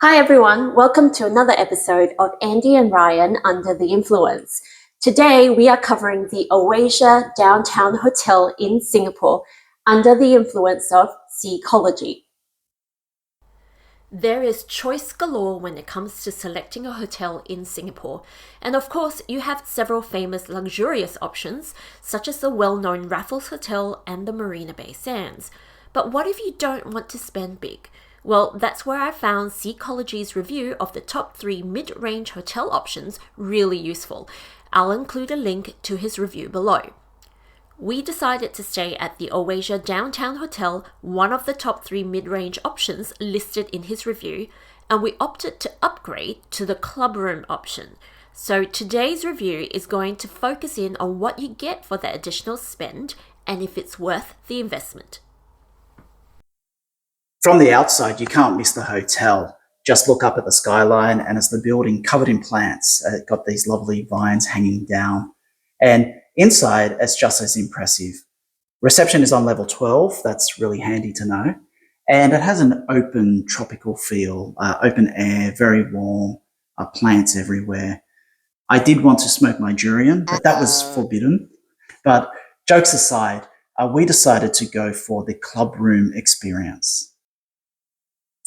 Hi everyone, welcome to another episode of Andy and Ryan Under the Influence. Today we are covering the Oasia Downtown Hotel in Singapore under the influence of C Kology. There is choice galore when it comes to selecting a hotel in Singapore. And of course, you have several famous luxurious options, such as the well-known Raffles Hotel and the Marina Bay Sands. But what if you don't want to spend big? Well, that's where I found C Kology's review of the top 3 mid-range hotel options really useful. I'll include a link to his review below. We decided to stay at the Oasia Downtown Hotel, one of the top 3 mid-range options listed in his review, and we opted to upgrade to the club room option. So today's review is going to focus in on what you get for the additional spend and if it's worth the investment. From the outside, you can't miss the hotel. Just look up at the skyline and it's the building covered in plants. It's got these lovely vines hanging down. And inside, it's just as impressive. Reception is on level 12. That's really handy to know. And it has an open tropical feel, open air, very warm, plants everywhere. I did want to smoke my durian, but that was forbidden. But jokes aside, we decided to go for the club room experience.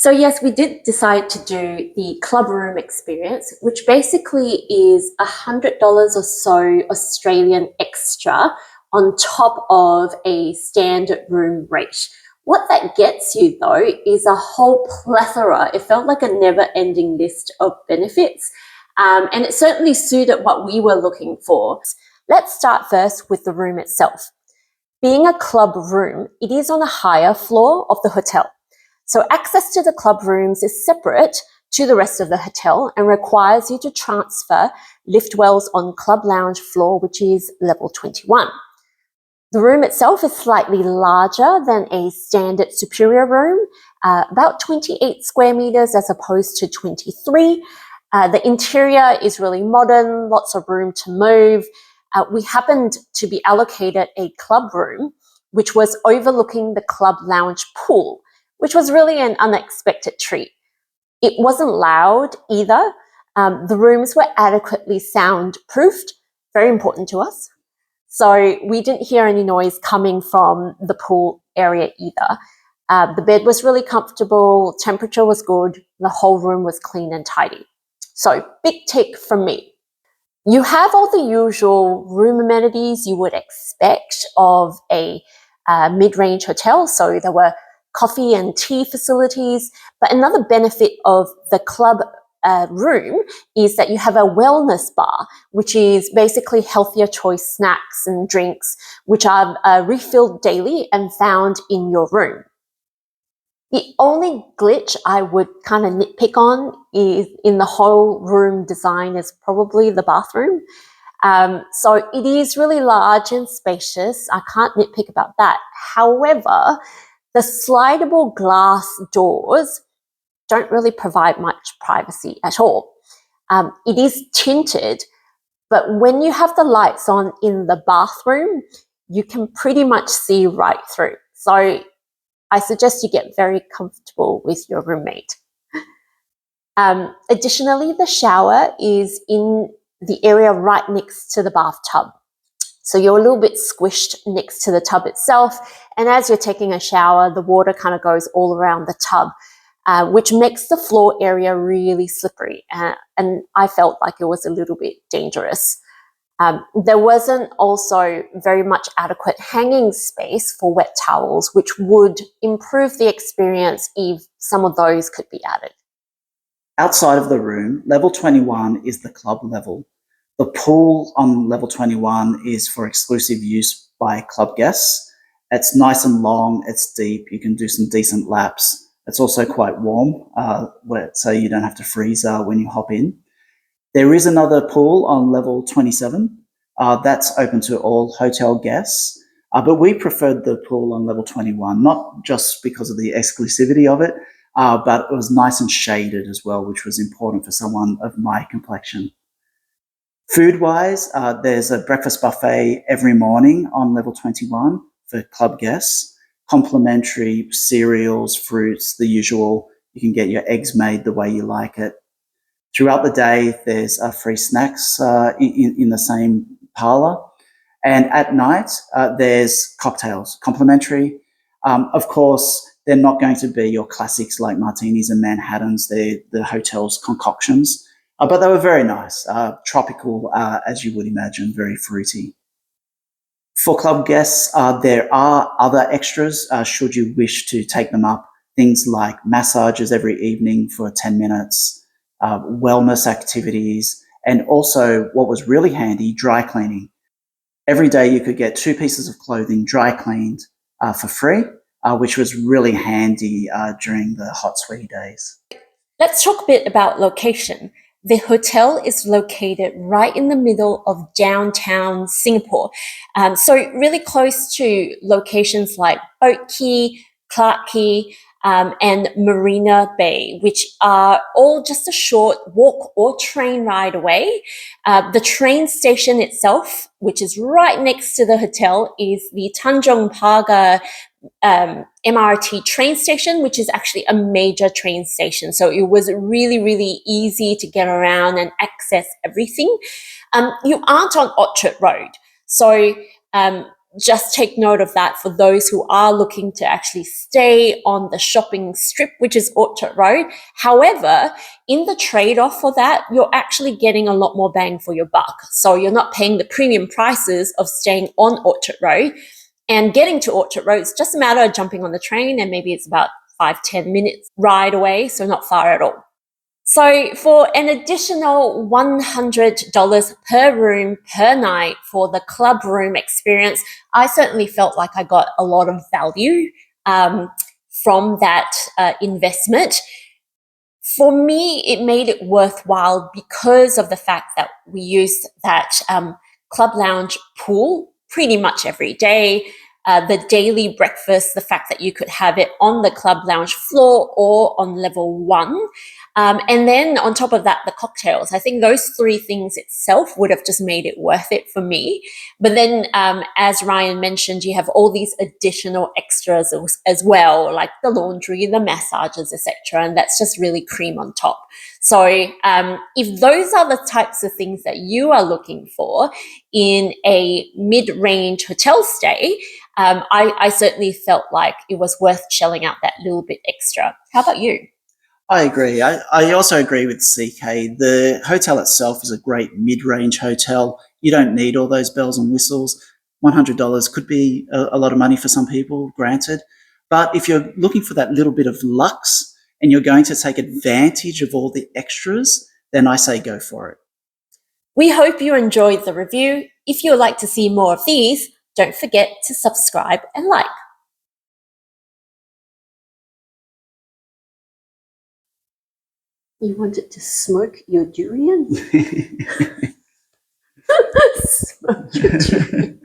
So yes, we did decide to do the club room experience, which basically is $100 or so Australian extra on top of a standard room rate. What that gets you though is a whole plethora. It felt like a never-ending list of benefits, and it certainly suited what we were looking for. Let's start first with the room itself. Being a club room, it is on a higher floor of the hotel. So access to the club rooms is separate to the rest of the hotel and requires you to transfer lift wells on club lounge floor, which is level 21. The room itself is slightly larger than a standard superior room, about 28 square meters as opposed to 23. The interior is really modern, lots of room to move. We happened to be allocated a club room, which was overlooking the club lounge pool, which was really an unexpected treat. It wasn't loud either. The rooms were adequately soundproofed, very important to us. So we didn't hear any noise coming from the pool area either. The bed was really comfortable, temperature was good, the whole room was clean and tidy. So big tick from me. You have all the usual room amenities you would expect of a mid-range hotel. So there were coffee and tea facilities, but another benefit of the club room is that you have a wellness bar, which is basically healthier choice snacks and drinks, which are refilled daily and found in your room. The only glitch I would kind of nitpick on is in the whole room design is probably the bathroom. So it is really large and spacious. I can't nitpick about that. However, the slidable glass doors don't really provide much privacy at all. It is tinted, but when you have the lights on in the bathroom, you can pretty much see right through. So I suggest you get very comfortable with your roommate. Additionally, the shower is in the area right next to the bathtub. So you're a little bit squished next to the tub itself. And as you're taking a shower, the water kind of goes all around the tub, which makes the floor area really slippery. And I felt like it was a little bit dangerous. There wasn't also very much adequate hanging space for wet towels, which would improve the experience if some of those could be added. Outside of the room, level 21 is the club level. The pool on level 21 is for exclusive use by club guests. It's nice and long, it's deep, you can do some decent laps. It's also quite warm, so you don't have to freeze when you hop in. There is another pool on level 27. That's open to all hotel guests, but we preferred the pool on level 21, not just because of the exclusivity of it, but it was nice and shaded as well, which was important for someone of my complexion. Food-wise, there's a breakfast buffet every morning on level 21 for club guests, complimentary cereals, fruits, the usual. You can get your eggs made the way you like it. Throughout the day, there's free snacks in the same parlour. And at night, there's cocktails, complimentary. Of course, they're not going to be your classics like martinis and Manhattans. They're the hotel's concoctions. But they were very nice, tropical, as you would imagine, very fruity. For club guests, there are other extras should you wish to take them up. Things like massages every evening for 10 minutes, wellness activities, and also what was really handy, dry cleaning. Every day you could get 2 pieces of clothing dry cleaned for free, which was really handy during the hot, sweaty days. Let's talk a bit about location. The hotel is located right in the middle of downtown Singapore. So really close to locations like Boat Quay, Clarke Quay, and Marina Bay, which are all just a short walk or train ride away. The train station itself, which is right next to the hotel, is the Tanjong Pagar MRT train station, which is actually a major train station. So it was really, really easy to get around and access everything. You aren't on Orchard Road. So just take note of that for those who are looking to actually stay on the shopping strip, which is Orchard Road. However, in the trade-off for that, you're actually getting a lot more bang for your buck. So you're not paying the premium prices of staying on Orchard Road. And getting to Orchard Road, it's just a matter of jumping on the train, and maybe it's about 5-10 minutes ride away, so not far at all. So for an additional $100 per room per night for the club room experience, I certainly felt like I got a lot of value from that investment. For me, it made it worthwhile because of the fact that we used that club lounge pool pretty much every day. The daily breakfast, the fact that you could have it on the club lounge floor or on level 1. And then on top of that, the cocktails. I think those 3 things itself would have just made it worth it for me. But then, as Ryan mentioned, you have all these additional extras as well, like the laundry, the massages, etc. And that's just really cream on top. So if those are the types of things that you are looking for in a mid-range hotel stay, I certainly felt like it was worth shelling out that little bit extra. How about you? I agree. I also agree with CK. The hotel itself is a great mid-range hotel. You don't need all those bells and whistles. $100 could be a lot of money for some people, granted. But if you're looking for that little bit of luxe and you're going to take advantage of all the extras, then I say go for it. We hope you enjoyed the review. If you would like to see more of these, don't forget to subscribe and like. You wanted to smoke your durian? Smoke your durian.